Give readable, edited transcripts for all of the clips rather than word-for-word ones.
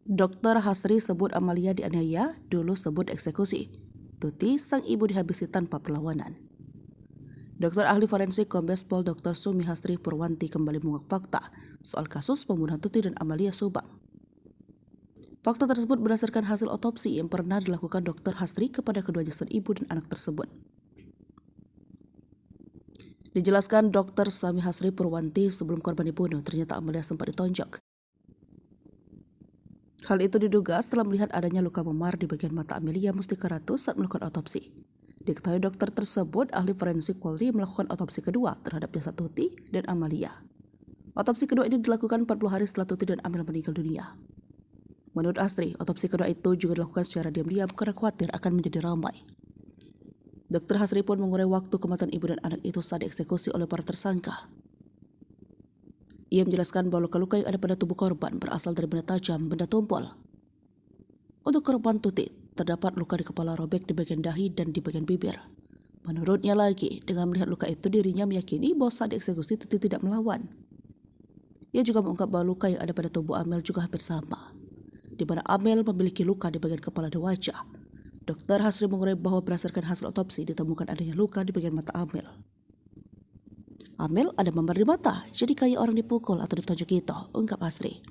Dokter Hasri sebut Amalia dianiaya, dulu sebut eksekusi. Tuti, sang ibu dihabisi tanpa perlawanan. Dokter ahli forensik Kombes Pol Dr. Sumi Hasri Purwanti kembali mengungkap fakta soal kasus pembunuhan Tuti dan Amalia Subang. Fakta tersebut berdasarkan hasil otopsi yang pernah dilakukan Dokter Hasri kepada kedua jasad ibu dan anak tersebut. Dijelaskan Dr. Sumi Hasri Purwanti, sebelum korban dibunuh, ternyata Amalia sempat ditonjok. Hal itu diduga setelah melihat adanya luka memar di bagian mata Amelia Mustika Ratu saat melakukan otopsi. Diketahui dokter tersebut ahli forensik Polri melakukan otopsi kedua terhadap jasad Tuti dan Amalia. Otopsi kedua ini dilakukan 40 hari setelah Tuti dan Amel meninggal dunia. Menurut Hasri, otopsi kedua itu juga dilakukan secara diam-diam karena khawatir akan menjadi ramai. Dokter Hasri pun mengurai waktu kematian ibu dan anak itu saat dieksekusi oleh para tersangka. Ia menjelaskan bahwa luka-luka yang ada pada tubuh korban berasal dari benda tajam, benda tumpul. Untuk korban Tuti, terdapat luka di kepala robek di bagian dahi dan di bagian bibir. Menurutnya lagi, dengan melihat luka itu dirinya meyakini bahwa saat dieksekusi Tuti tidak melawan. Ia juga mengungkap bahwa luka yang ada pada tubuh Amel juga hampir sama, di mana Amel memiliki luka di bagian kepala dan wajah. Dokter Hasri mengurai bahwa berdasarkan hasil otopsi ditemukan adanya luka di bagian mata Amel. Amel ada memar di mata, jadi kayak orang dipukul atau ditonjok gitu, ungkap Hasri.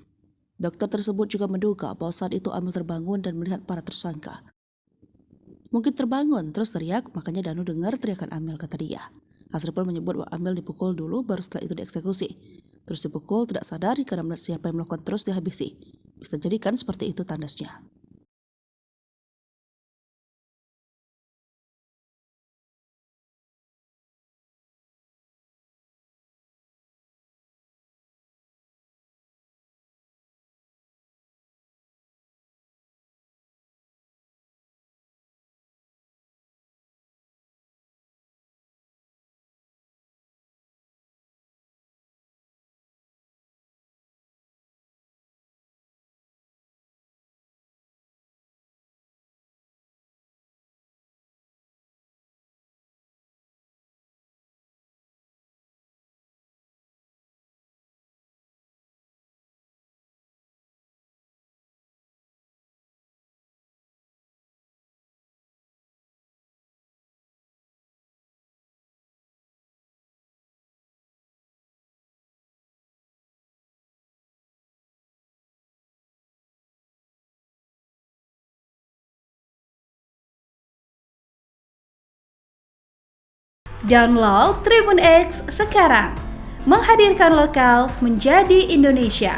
Dokter tersebut juga menduga bahwa saat itu Amel terbangun dan melihat para tersangka. Mungkin terbangun terus teriak, makanya Danu dengar teriakan Amel, kata dia. Hasri pun menyebut bahwa Amel dipukul dulu baru setelah itu dieksekusi. Terus dipukul tidak sadar karena melihat siapa yang melakukan terus dihabisi. Bisa jadikan seperti itu tandasnya. Download Tribun X sekarang, menghadirkan lokal menjadi Indonesia.